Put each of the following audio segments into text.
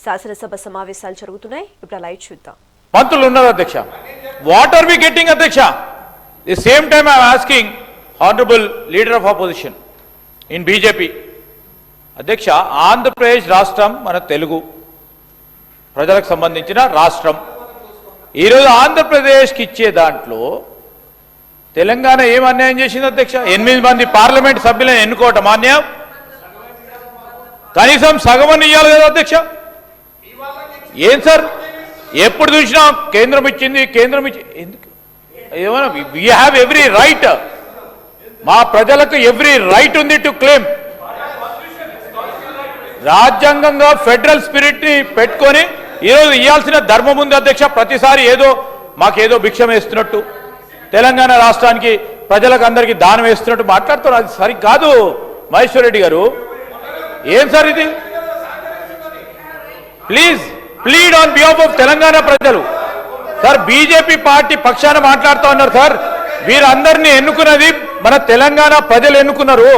శాసనసభ సమావేశాలు జరుగుతున్నాయి. ఇప్పుడు లైవ్ చూద్దాం. మంత్రులు ఉన్నారు అధ్యక్ష. వాట్ ఆర్ వి గెట్టింగ్ అధ్యక్ష? The same time I am asking honourable leader of opposition in BJP అధ్యక్ష, ఆంధ్రప్రదేశ్ రాష్ట్రం మన తెలుగు ప్రజలకు సంబంధించిన రాష్ట్రం. ఈరోజు ఆంధ్రప్రదేశ్కి ఇచ్చే దాంట్లో తెలంగాణ ఏం అన్యాయం చేసింది అధ్యక్ష? 8 మంది పార్లమెంట్ సభ్యులను ఎన్నుకోవటం అన్యాయం. కనీసం సగమని ఇవ్వాలి కదా అధ్యక్ష? ఏం సార్, ఎప్పుడు చూసినా కేంద్రం ఇచ్చింది ఎందుకు? ఏమన్నా వీ హ్యావ్ ఎవ్రీ రైట్, మా ప్రజలకు ఎవ్రీ రైట్ ఉంది టు క్లెయిమ్. రాజ్యాంగంగా ఫెడరల్ స్పిరిట్ ని పెట్టుకొని ఈరోజు ఇవ్వాల్సిన ధర్మం ఉంది అధ్యక్ష. ప్రతిసారి ఏదో మాకేదో భిక్షం వేస్తున్నట్టు, తెలంగాణ రాష్ట్రానికి ప్రజలకు అందరికీ దానం వేస్తున్నట్టు మాట్లాడుతున్నారు. అది సరికాదు మహేశ్వర్ రెడ్డి గారు. ఏం సార్ ఇది? Please plead on behalf of Telangana ప్రజలు. సార్, బీజేపీ పార్టీ పక్షాన మాట్లాడుతూ ఉన్నారు సార్. వీరందరినీ ఎన్నుకున్నది మన తెలంగాణ ప్రజలు ఎన్నుకున్నారు.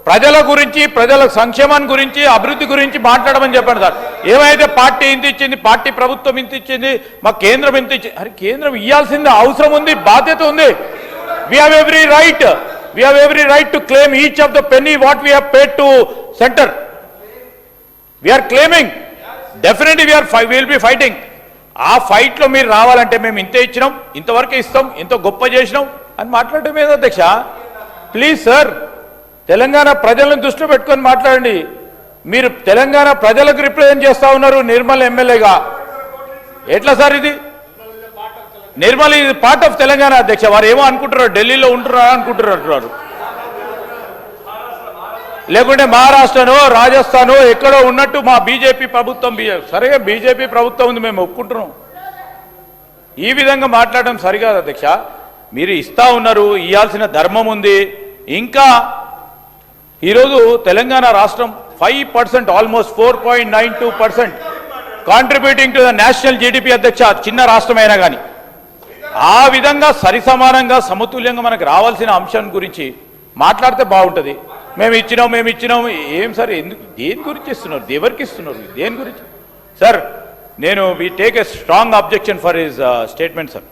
ప్రజల గురించి, ప్రజల సంక్షేమాన్ని గురించి, అభివృద్ధి గురించి మాట్లాడమని చెప్పండి సార్. ఏమైతే పార్టీ ఇంత ఇచ్చింది, పార్టీ ప్రభుత్వం ఇంత ఇచ్చింది, మా కేంద్రం ఇంత ఇచ్చింది. అరే, కేంద్రం ఇవ్వాల్సింది అవసరం ఉంది, బాధ్యత ఉంది. We have every right to claim each of the penny what we have paid to centre. We are claiming, definitely will be fighting. ఆ ఫైట్ లో మీరు రావాలంటే మేము ఇంతే ఇచ్చినాం, ఇంతవరకు ఇస్తాం, ఇంత గొప్ప చేసినాం అని మాట్లాడటం ఏదో అధ్యక్ష. ప్లీజ్ సార్, తెలంగాణ ప్రజలను దృష్టిలో పెట్టుకొని మాట్లాడండి. మీరు తెలంగాణ ప్రజలకు రిప్రజెంట్ చేస్తా ఉన్నారు నిర్మల్ ఎమ్మెల్యేగా. ఎట్లా సార్ ఇది? నిర్మల్ ఇది పార్ట్ ఆఫ్ తెలంగాణ అధ్యక్ష. వారు ఏమో అనుకుంటున్నారు, ఢిల్లీలో ఉంటున్నారా అనుకుంటున్నారు, లేకుంటే మహారాష్ట్రనో రాజస్థానో ఎక్కడో ఉన్నట్టు మా బీజేపీ ప్రభుత్వం. సరిగా బీజేపీ ప్రభుత్వం ఉంది, మేము ఒప్పుకుంటున్నాం. ఈ విధంగా మాట్లాడడం సరికాదు అధ్యక్ష. మీరు ఇస్తా ఉన్నారు, ఇవ్వాల్సిన ధర్మం ఉంది. ఇంకా ఈరోజు తెలంగాణ రాష్ట్రం 5%, almost 4.92% contributing to the national GDP అధ్యక్ష. చిన్న రాష్ట్రమైనా కానీ ఆ విధంగా సరిసమానంగా సమతుల్యంగా మనకు రావాల్సిన అంశం గురించి మాట్లాడితే బాగుంటుంది. మేము ఇచ్చినాం. ఏం సార్, ఎందుకు, దేని గురించి ఇస్తున్నారు, ఎవరికి ఇస్తున్నారు, దేని గురించి? సార్, నేను we take a strong objection for his statement sir.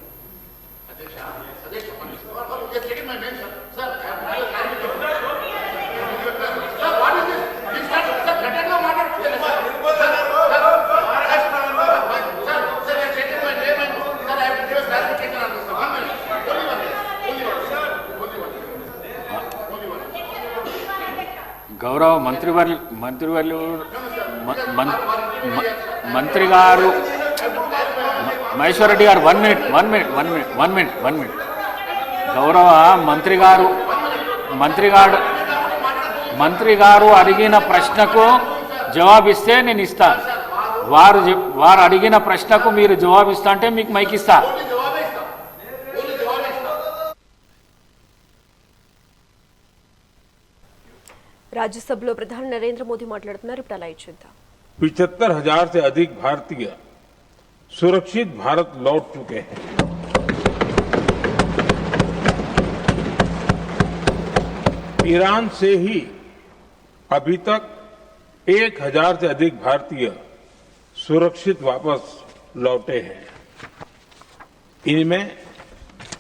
గౌరవ మంత్రి గారు మహేశ్వర్ రెడ్డి గారు 1 మినిట్. గౌరవ మంత్రి గారు అడిగిన ప్రశ్నకు జవాబిస్తే నేను ఇస్తాను. వారు అడిగిన ప్రశ్నకు మీరు జవాబిస్తా అంటే మీకు మైక్ ఇస్తా. राज्यसभा प्रधान नरेंद्र मोदी माట్లాడుతున్నారు. ఇప్పుడు లైవ్ చూద్దాం. 75,000 से अधिक भारतीय सुरक्षित भारत लौट चुके हैं. ईरान से ही अभी तक 1,000 से अधिक भारतीय सुरक्षित वापस लौटे हैं. इनमें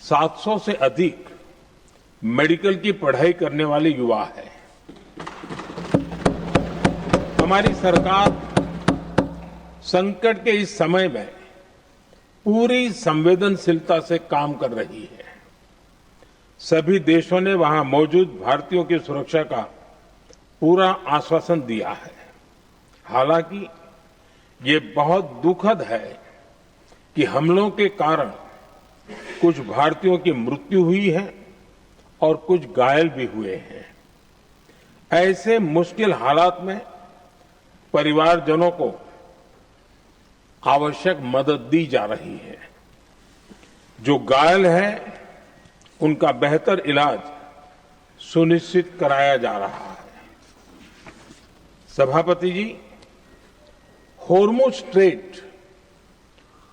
700 से अधिक मेडिकल की पढ़ाई करने वाले युवा हैं. हमारी सरकार संकट के इस समय में पूरी संवेदनशीलता से काम कर रही है. सभी देशों ने वहां मौजूद भारतीयों की सुरक्षा का पूरा आश्वासन दिया है. हालांकि ये बहुत दुखद है कि हमलों के कारण कुछ भारतीयों की मृत्यु हुई है और कुछ घायल भी हुए हैं. ऐसे मुश्किल हालात में परिवारजनों को आवश्यक मदद दी जा रही है. जो घायल है उनका बेहतर इलाज सुनिश्चित कराया जा रहा है. सभापति जी, होर्मुज स्ट्रेट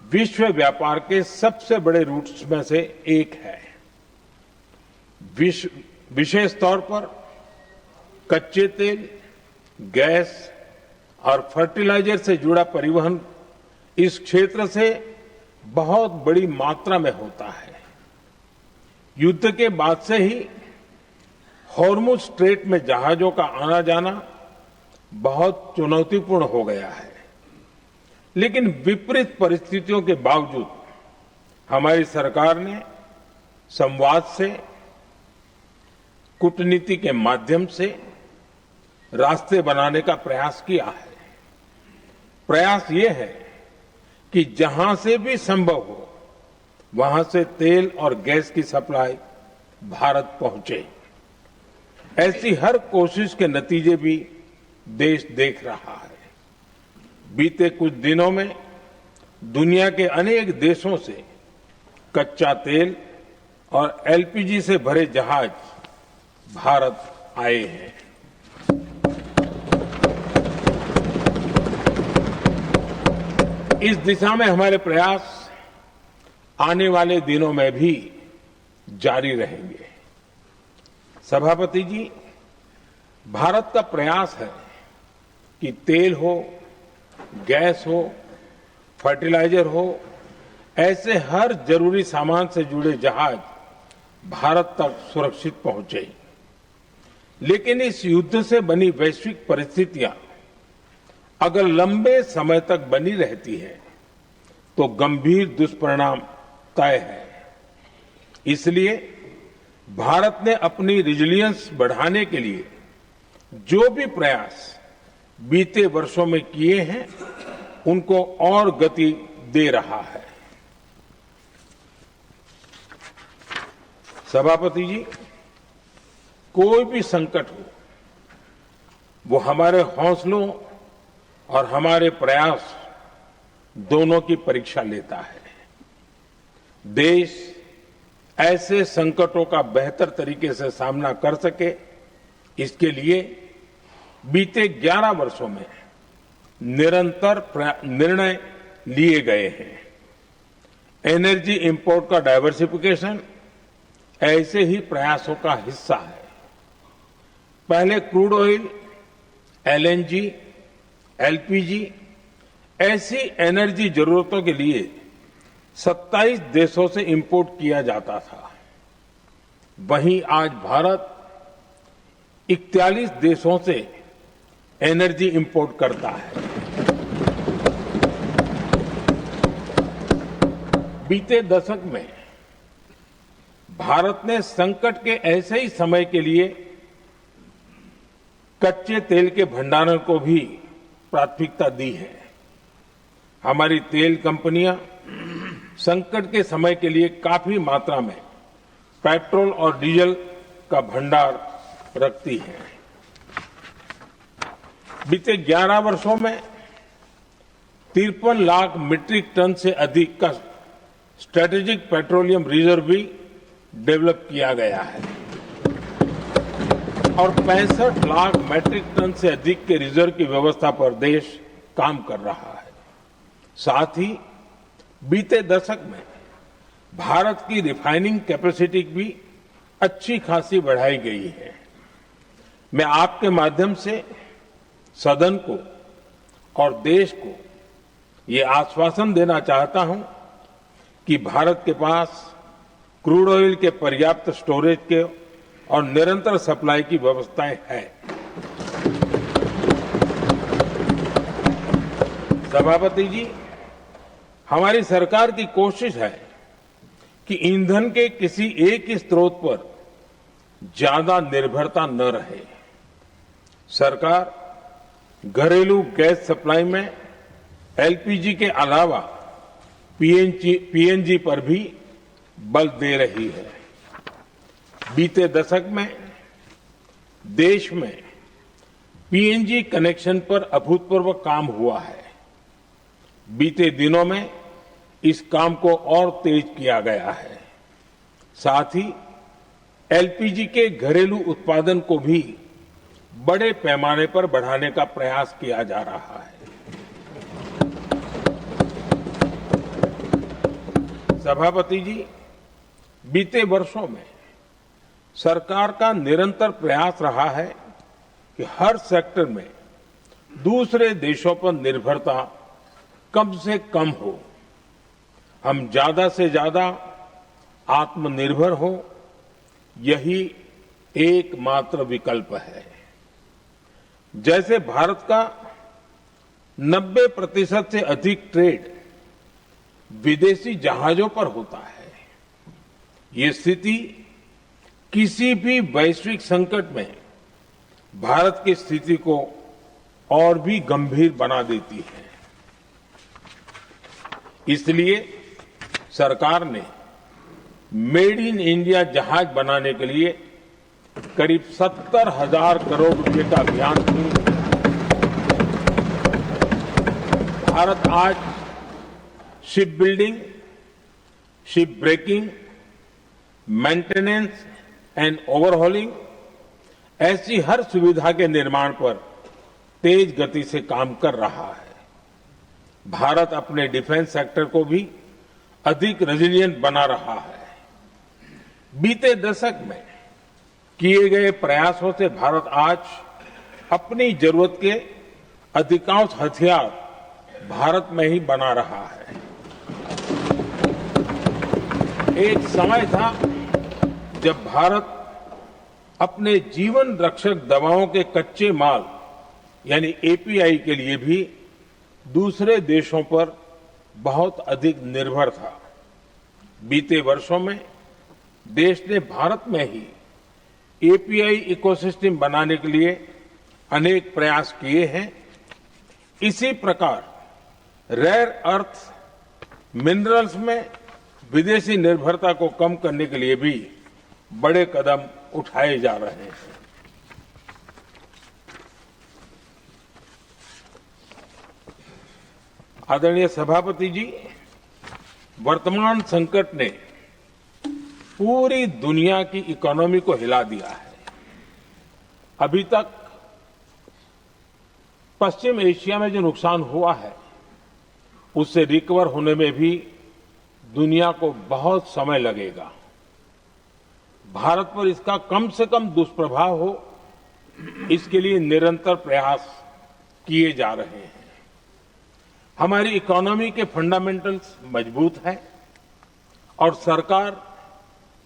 विश्व व्यापार के सबसे बड़े रूट्स में से एक है. विशेष तौर पर कच्चे तेल, गैस और फर्टिलाइजर से जुड़ा परिवहन इस क्षेत्र से बहुत बड़ी मात्रा में होता है। युद्ध के बाद से ही हॉर्मुज स्ट्रेट में जहाजों का आना जाना बहुत चुनौतीपूर्ण हो गया है, लेकिन विपरीत परिस्थितियों के बावजूद हमारी सरकार ने संवाद से, कूटनीति के माध्यम से रास्ते बनाने का प्रयास किया है। प्रयास ये है कि जहां से भी संभव हो वहां से तेल और गैस की सप्लाई भारत पहुंचे। ऐसी हर कोशिश के नतीजे भी देश देख रहा है। बीते कुछ दिनों में दुनिया के अनेक देशों से कच्चा तेल और एलपीजी से भरे जहाज भारत आए हैं। इस दिशा में हमारे प्रयास आने वाले दिनों में भी जारी रहेंगे। सभापति जी, भारत का प्रयास है कि तेल हो, गैस हो, फर्टिलाइजर हो, ऐसे हर जरूरी सामान से जुड़े जहाज भारत तक सुरक्षित पहुंचे। लेकिन इस युद्ध से बनी वैश्विक परिस्थितियां अगर लंबे समय तक बनी रहती है तो गंभीर दुष्परिणाम तय है। इसलिए भारत ने अपनी रिजिलियंस बढ़ाने के लिए जो भी प्रयास बीते वर्षों में किए हैं उनको और गति दे रहा है। सभापति जी, कोई भी संकट हो वो हमारे हौसलों और हमारे प्रयास दोनों की परीक्षा लेता है। देश ऐसे संकटों का बेहतर तरीके से सामना कर सके, इसके लिए बीते 11 वर्षों में निरंतर निर्णय लिए गए हैं। एनर्जी इंपोर्ट का डाइवर्सिफिकेशन ऐसे ही प्रयासों का हिस्सा है। पहले क्रूड ऑयल, एलएनजी, एलपीजी ऐसी एनर्जी जरूरतों के लिए 27 देशों से इंपोर्ट किया जाता था। वहीं आज भारत 41 देशों से एनर्जी इंपोर्ट करता है। बीते दशक में भारत ने संकट के ऐसे ही समय के लिए कच्चे तेल के भंडारण को भी प्राथमिकता दी है। हमारी तेल कंपनियां संकट के समय के लिए काफी मात्रा में पेट्रोल और डीजल का भंडार रखती हैं। बीते 11 वर्षों में 53 लाख मीट्रिक टन से अधिक का स्ट्रेटेजिक पेट्रोलियम रिजर्व भी डेवलप किया गया है और 65 लाख मैट्रिक टन से अधिक के रिजर्व की व्यवस्था पर देश काम कर रहा है। साथ ही बीते दशक में भारत की रिफाइनिंग कैपेसिटी भी अच्छी खासी बढ़ाई गई है। मैं आपके माध्यम से सदन को और देश को ये आश्वासन देना चाहता हूं कि भारत के पास क्रूड ऑयल के पर्याप्त स्टोरेज के और निरंतर सप्लाई की व्यवस्थाएं हैं। सभापति जी, हमारी सरकार की कोशिश है कि ईंधन के किसी एक ही स्रोत पर ज्यादा निर्भरता न रहे। सरकार घरेलू गैस सप्लाई में एलपीजी के अलावा पीएनजी पर भी बल दे रही है। बीते दशक में देश में पीएनजी कनेक्शन पर अभूतपूर्व काम हुआ है। बीते दिनों में इस काम को और तेज किया गया है। साथ ही एलपीजी के घरेलू उत्पादन को भी बड़े पैमाने पर बढ़ाने का प्रयास किया जा रहा है। सभापति जी, बीते वर्षों में सरकार का निरंतर प्रयास रहा है कि हर सेक्टर में दूसरे देशों पर निर्भरता कम से कम हो, हम ज्यादा से ज्यादा आत्मनिर्भर हो, यही एकमात्र विकल्प है। जैसे भारत का 90% से अधिक ट्रेड विदेशी जहाजों पर होता है, ये स्थिति किसी भी वैश्विक संकट में भारत की स्थिति को और भी गंभीर बना देती है। इसलिए सरकार ने मेड इन इंडिया जहाज बनाने के लिए करीब 70,000 करोड़ रुपए का अभियान शुरू किया। भारत आज ship building, ship breaking, maintenance and overhauling ऐसी हर सुविधा के निर्माण पर तेज गति से काम कर रहा है। भारत अपने डिफेंस सेक्टर को भी अधिक रेजिलिएंट बना रहा है। बीते दशक में किए गए प्रयासों से भारत आज अपनी जरूरत के अधिकांश हथियार भारत में ही बना रहा है। एक समय था जब भारत अपने जीवन रक्षक दवाओं के कच्चे माल यानी एपीआई के लिए भी दूसरे देशों पर बहुत अधिक निर्भर था। बीते वर्षों में देश ने भारत में ही एपीआई इकोसिस्टम बनाने के लिए अनेक प्रयास किए हैं। इसी प्रकार रेयर अर्थ मिनरल्स में विदेशी निर्भरता को कम करने के लिए भी बड़े कदम उठाए जा रहे हैं। आदरणीय सभापति जी, वर्तमान संकट ने पूरी दुनिया की इकोनॉमी को हिला दिया है। अभी तक पश्चिम एशिया में जो नुकसान हुआ है उससे रिकवर होने में भी दुनिया को बहुत समय लगेगा। भारत पर इसका कम से कम दुष्प्रभाव हो, इसके लिए निरंतर प्रयास किए जा रहे हैं। हमारी इकोनॉमी के फंडामेंटल्स मजबूत हैं और सरकार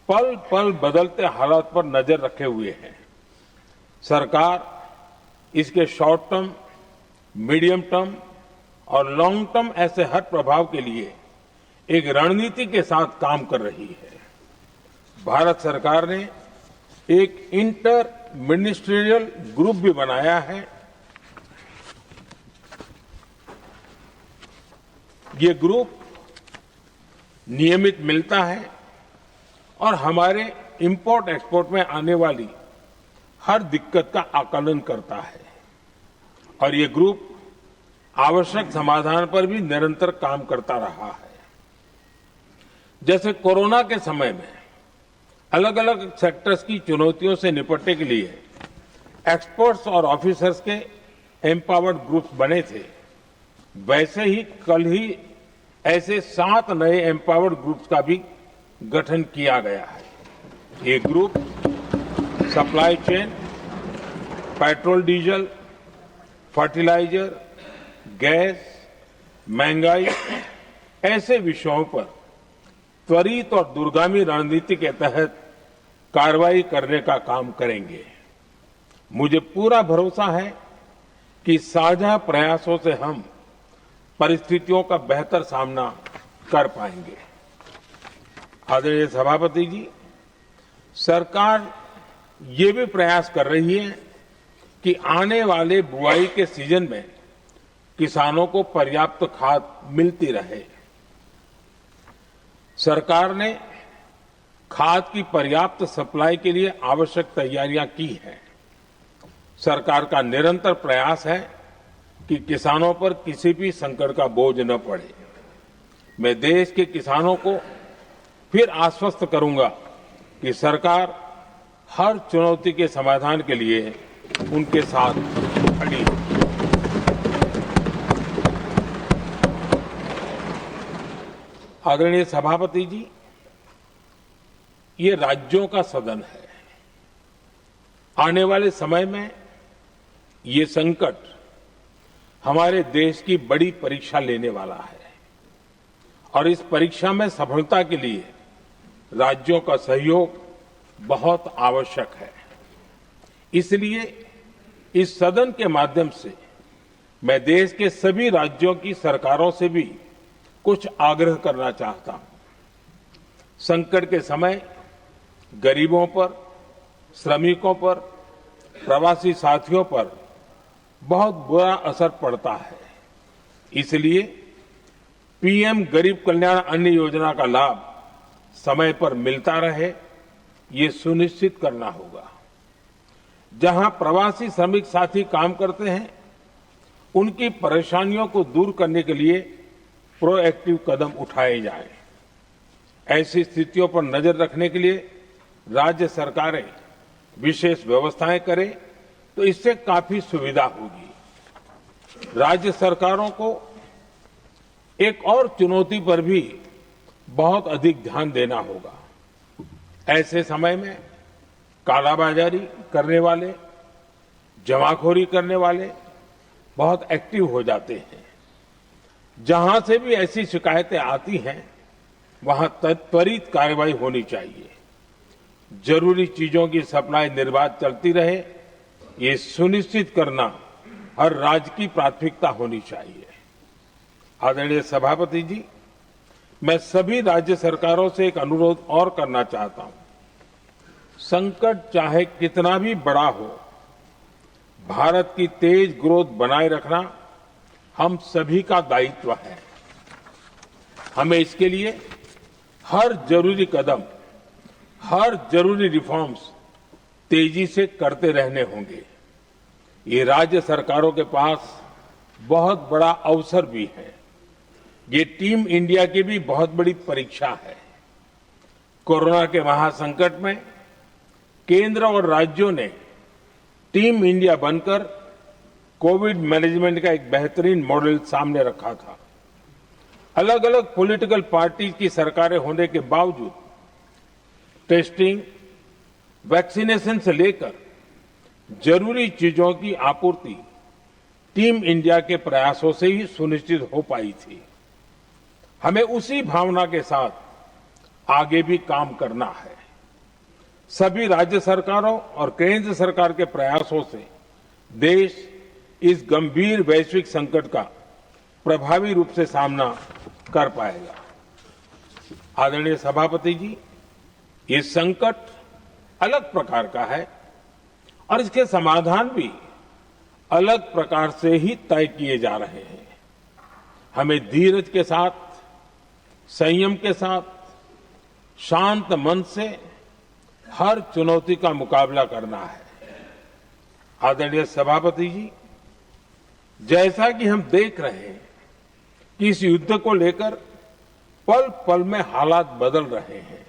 पल पल बदलते हालात पर नजर रखे हुए है। सरकार इसके शॉर्ट टर्म, मीडियम टर्म और लॉन्ग टर्म ऐसे हर प्रभाव के लिए एक रणनीति के साथ काम कर रही है। भारत सरकार ने एक इंटर मिनिस्ट्रियल ग्रुप भी बनाया है। ये ग्रुप नियमित मिलता है और हमारे इंपोर्ट एक्सपोर्ट में आने वाली हर दिक्कत का आकलन करता है और ये ग्रुप आवश्यक समाधान पर भी निरंतर काम करता रहा है। जैसे कोरोना के समय में अलग अलग सेक्टर्स की चुनौतियों से निपटने के लिए एक्सपर्ट्स और ऑफिसर्स के एम्पावर्ड ग्रुप्स बने थे, वैसे ही कल ही ऐसे 7 नए एम्पावर्ड ग्रुप्स का भी गठन किया गया है। ये group supply chain, petrol diesel, fertiliser, gas, महंगाई ऐसे विषयों पर त्वरित और दूरगामी रणनीति के तहत कार्रवाई करने का काम करेंगे। मुझे पूरा भरोसा है कि साझा प्रयासों से हम परिस्थितियों का बेहतर सामना कर पाएंगे। आदरणीय सभापति जी, सरकार ये भी प्रयास कर रही है कि आने वाले बुआई के सीजन में किसानों को पर्याप्त खाद मिलती रहे। सरकार ने खाद की पर्याप्त सप्लाई के लिए आवश्यक तैयारियां की हैं। सरकार का निरंतर प्रयास है कि किसानों पर किसी भी संकट का बोझ न पड़े। मैं देश के किसानों को फिर आश्वस्त करूंगा कि सरकार हर चुनौती के समाधान के लिए उनके साथ खड़ी है। आदरणीय सभापति जी, ये राज्यों का सदन है। आने वाले समय में ये संकट हमारे देश की बड़ी परीक्षा लेने वाला है और इस परीक्षा में सफलता के लिए राज्यों का सहयोग बहुत आवश्यक है। इसलिए इस सदन के माध्यम से मैं देश के सभी राज्यों की सरकारों से भी कुछ आग्रह करना चाहता हूं। संकट के समय गरीबों पर, श्रमिकों पर, प्रवासी साथियों पर बहुत बुरा असर पड़ता है। इसलिए पीएम गरीब कल्याण अन्न योजना का लाभ समय पर मिलता रहे, ये सुनिश्चित करना होगा। जहां प्रवासी श्रमिक साथी काम करते हैं, उनकी परेशानियों को दूर करने के लिए प्रोएक्टिव कदम उठाए जाएं। ऐसी स्थितियों पर नजर रखने के लिए राज्य सरकारें विशेष व्यवस्थाएं करें तो इससे काफी सुविधा होगी। राज्य सरकारों को एक और चुनौती पर भी बहुत अधिक ध्यान देना होगा। ऐसे समय में कालाबाजारी करने वाले, जमाखोरी करने वाले बहुत एक्टिव हो जाते हैं। जहां से भी ऐसी शिकायतें आती हैं, वहां त्वरित कार्रवाई होनी चाहिए। जरूरी चीजों की सप्लाई निर्बाध चलती रहे, ये सुनिश्चित करना हर राज्य की प्राथमिकता होनी चाहिए। आदरणीय सभापति जी, मैं सभी राज्य सरकारों से एक अनुरोध और करना चाहता हूं। संकट चाहे कितना भी बड़ा हो, भारत की तेज ग्रोथ बनाए रखना हम सभी का दायित्व है। हमें इसके लिए हर जरूरी कदम, हर जरूरी रिफॉर्म्स तेजी से करते रहने होंगे। ये राज्य सरकारों के पास बहुत बड़ा अवसर भी है। ये टीम इंडिया की भी बहुत बड़ी परीक्षा है। कोरोना के महासंकट में केंद्र और राज्यों ने टीम इंडिया बनकर कोविड मैनेजमेंट का एक बेहतरीन मॉडल सामने रखा था। अलग अलग पॉलिटिकल पार्टी की सरकारें होने के बावजूद टेस्टिंग, वैक्सीनेशन से लेकर जरूरी चीजों की आपूर्ति टीम इंडिया के प्रयासों से ही सुनिश्चित हो पाई थी। हमें उसी भावना के साथ आगे भी काम करना है। सभी राज्य सरकारों और केंद्र सरकार के प्रयासों से देश इस गंभीर वैश्विक संकट का प्रभावी रूप से सामना कर पाएगा। आदरणीय सभापति जी, ये संकट अलग प्रकार का है और इसके समाधान भी अलग प्रकार से ही तय किए जा रहे हैं। हमें धीरज के साथ, संयम के साथ, शांत मन से हर चुनौती का मुकाबला करना है। आदरणीय सभापति जी, जैसा कि हम देख रहे हैं कि इस युद्ध को लेकर पल पल में हालात बदल रहे हैं,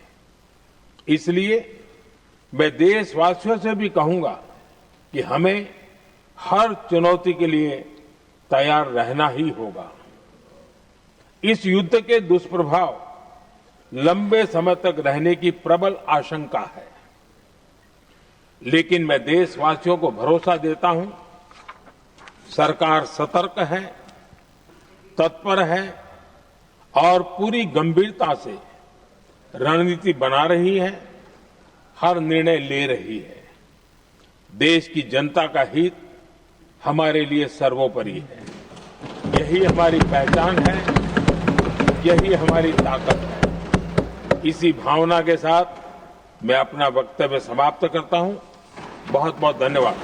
इसलिए मैं देशवासियों से भी कहूंगा कि हमें हर चुनौती के लिए तैयार रहना ही होगा। इस युद्ध के दुष्प्रभाव लंबे समय तक रहने की प्रबल आशंका है, लेकिन मैं देशवासियों को भरोसा देता हूं, सरकार सतर्क है, तत्पर है और पूरी गंभीरता से रणनीति बना रही है, हर निर्णय ले रही है। देश की जनता का हित हमारे लिए सर्वोपरि है। यही हमारी पहचान है, यही हमारी ताकत है। इसी भावना के साथ मैं अपना वक्तव्य समाप्त करता हूं। बहुत बहुत धन्यवाद।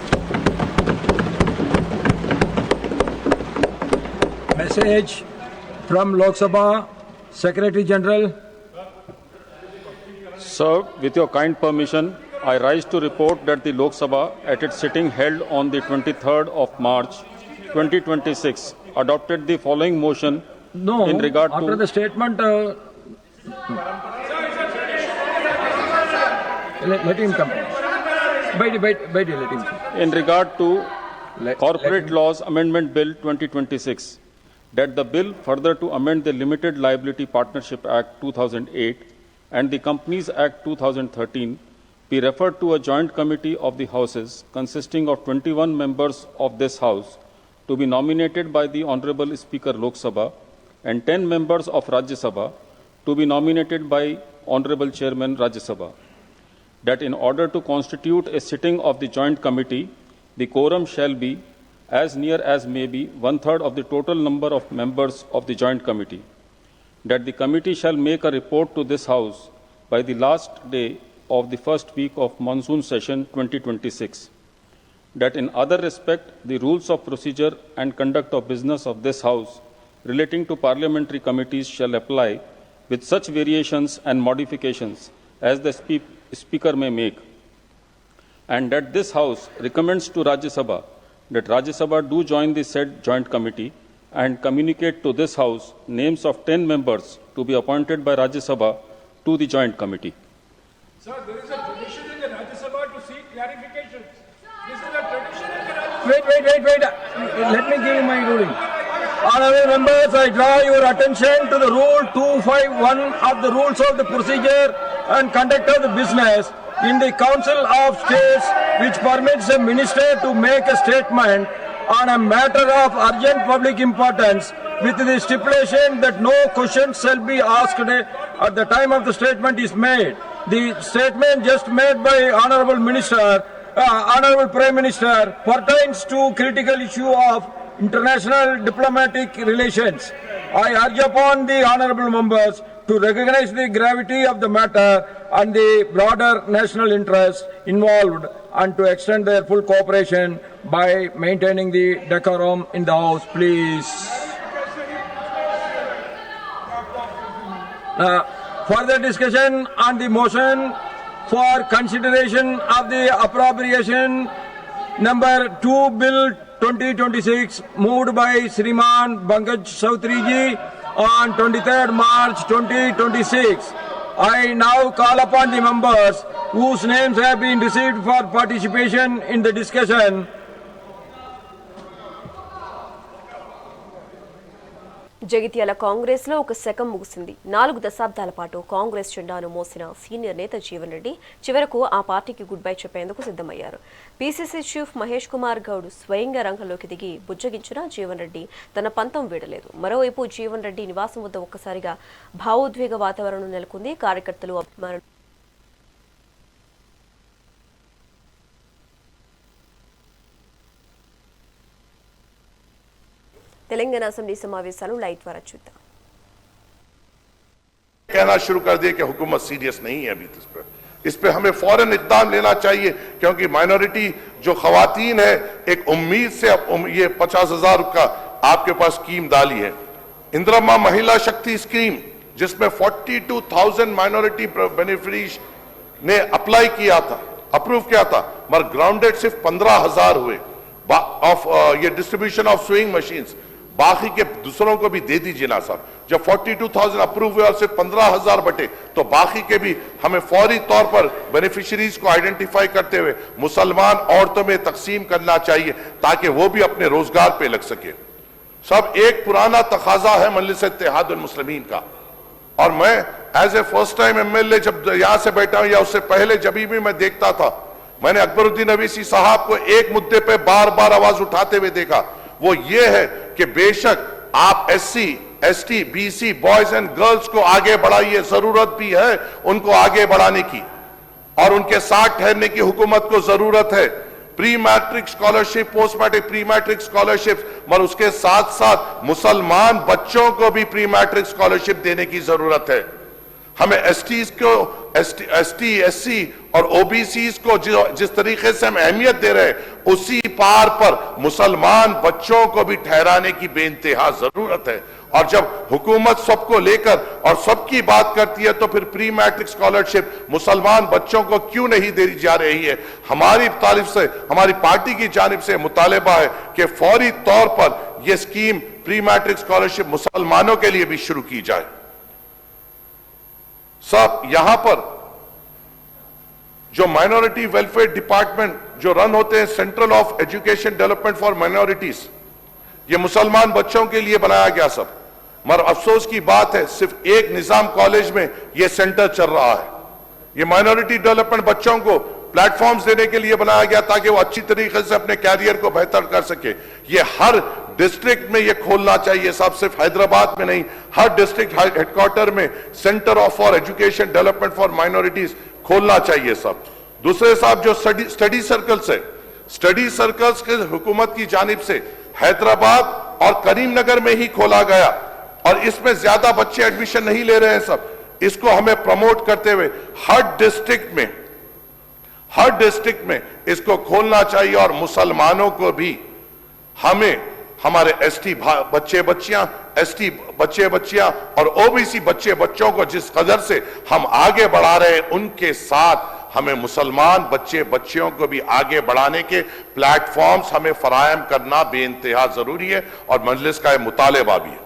Message from Lok Sabha Secretary General. Sir, with your kind permission, I rise to report that the Lok Sabha, at its sitting held on the 23rd of March 2026, adopted the following motion No, in regard after to... the statement, let him come. Let him come. In regard to Let Corporate him- Laws Amendment Bill 2026, that the bill further to amend the Limited Liability Partnership Act 2008 and the Companies Act 2013 be referred to a joint committee of the Houses consisting of 21 members of this House to be nominated by the Honorable Speaker Lok Sabha and 10 members of Rajya Sabha to be nominated by Honorable Chairman Rajya Sabha. That in order to constitute a sitting of the joint committee, the quorum shall be as near as may be 1/3 of the total number of members of the joint committee. That the committee shall make a report to this House by the last day of the first week of monsoon session 2026. That in other respect, the rules of procedure and conduct of business of this House relating to parliamentary committees shall apply with such variations and modifications as the Speaker may make. And that this House recommends to Rajya Sabha that Rajya Sabha do join the said joint committee and communicate to this House names of 10 members to be appointed by Rajya Sabha to the joint committee. Sir, there is a tradition in the Rajya Sabha to seek clarifications. This is a tradition in the Rajya Sabha. Wait. Let me give you my ruling. Honorable members, I draw your attention to the Rule 251 of the Rules of the Procedure and Conduct of the Business in the Council of States, which permits a minister to make a statement on a matter of urgent public importance with the stipulation that no questions shall be asked at the time of the statement is made. The statement just made by Honorable Prime Minister pertains to critical issue of international diplomatic relations. I urge upon the honorable members to recognize the gravity of the matter and the broader national interest involved and to extend their full cooperation by maintaining the decorum in the House, please. Further discussion on the motion for consideration of the appropriation number 2 Bill 2026 moved by Shriman Pankaj Chaudhary ji on 23rd March 2026. I now call upon the members whose names have been received for participation in the discussion. Jagtial Congress లో ఒక శకం ముగిసింది. 4 దశాబ్దాల పాటు కాంగ్రెస్ జెండాను మోసిన senior నేత జీవన్ రెడ్డి చివరకు ఆ పార్టీకి గుడ్ బై చెప్పేందుకు సిద్ధమయ్యారు. పీసీసీ చీఫ్ మహేష్ కుమార్ గౌడ్ స్వయంగా రంగంలోకి దిగి బుజ్జగించిన జీవన్ రెడ్డి తన పంతం వీడలేదు. మరోవైపు జీవన్ రెడ్డి నివాసం వద్ద ఒక్కసారిగా భావోద్వేగ వాతావరణం నెలకొంది. కార్యకర్తలు, అభిమానులు तेलंगाना असेंबली समावेशालू लाइव द्वारा चूद्दाम. कहना शुरू कर दिए कि हुकूमत सीरियस नहीं है अभी इस पे हमें फौरन इक़दाम लेना चाहिए, क्योंकि माइनॉरिटी जो खवातीन है एक उम्मीद से ये 50,000 का आपके पास स्कीम डाली है, इंदिरा महिला शक्ति स्कीम, जिसमें 42,000 माइनॉरिटी बेनिफिशरीज ने अप्लाई किया था, अप्रूव किया था, मगर ग्राउंडेड सिर्फ 15,000 हुए ऑफ ये डिस्ट्रीब्यूशन ऑफ स्विंग मशीन्स. बाकी के दूसरों को भी दे दीजिए ना सर. जब 42,000 अप्रूव हुए और सिर्फ 15,000 बटे, तो बाकी के भी हमें फौरी तौर पर बेनिफिशरीज को आइडेंटिफाई करते हुए मुसलमान औरतों में तकसीम करना चाहिए ताकि वो भी अपने रोजगार पे लग सके. सब एक पुराना तकाजा है मजलिस इत्तेहादुल मुस्लिमीन का, और मैं as a first time MLA जब यहां से बैठा हूं या उससे पहले जब भी मैं देखता था, मैंने अकबरुद्दीन अवीसी साहब को एक मुद्दे पे बार बार आवाज उठाते हुए देखा. वो ये है कि बेशक आप SC, ST, BC, boys and girls को आगे बढ़ाइए, जरूरत भी है उनको आगे बढ़ाने की और उनके साथ ठहरने की हुकूमत को जरूरत है. Pre matric scholarship, post matric, pre matric scholarship, मगर उसके साथ साथ मुसलमान बच्चों को भी प्री मैट्रिक स्कॉलरशिप देने की जरूरत है. हमें एसटी को, एसटी, एससी और ओबीसीज को जिस तरीके से हम अहमियत दे रहे हैं, उसी पार पर मुसलमान बच्चों को भी ठहराने की बेइंतहा जरूरत है. और जब हुकूमत सबको लेकर और सबकी बात करती है, तो फिर प्री मैट्रिक स्कॉलरशिप मुसलमान बच्चों को क्यों नहीं दी जा रही है? हमारी तारीफ से, हमारी पार्टी की जानिब से मुतालबा है कि फौरी तौर पर यह स्कीम प्री मैट्रिक स्कॉलरशिप मुसलमानों के लिए भी शुरू की जाए. सब यहां पर जो माइनॉरिटी वेलफेयर डिपार्टमेंट जो रन होते हैं, central of education development for minorities, ये मुसलमान बच्चों के लिए बनाया गया सब, मगर अफसोस की बात है सिर्फ एक निजाम कॉलेज में यह सेंटर चल रहा है. ये माइनॉरिटी डेवलपमेंट बच्चों को प्लेटफॉर्म्स देने के लिए बनाया गया ताकि वो अच्छी तरीके से अपने कैरियर को बेहतर कर सके। ये हर डिस्ट्रिक्ट में ये खोलना चाहिए, सब सिर्फ हैदराबाद में नहीं, हर डिस्ट्रिक्ट हेडक्वार्टर में centre of for education development for minorities खोलना चाहिए सब। दूसरे साहब जो स्टडी सर्कल्स है, स्टडी सर्कल्स के हुकूमत की जानिब से हैदराबाद और करीमनगर में ही खोला गया और इसमें ज्यादा बच्चे एडमिशन नहीं ले रहे हैं सब। इसको हमें प्रमोट करते हुए हर डिस्ट्रिक्ट में इसको खोलना चाहिए और मुसलमानों को भी हमें हमारे एसटी बच्चे बच्चियां और ओबीसी बच्चे बच्चों को जिस कदर से हम आगे बढ़ा रहे हैं उनके साथ हमें मुसलमान बच्चे बच्चियों को भी आगे बढ़ाने के प्लेटफॉर्म्स हमें फराहम करना बेइंतहा जरूरी है और मजलिस का मुतालबा भी है।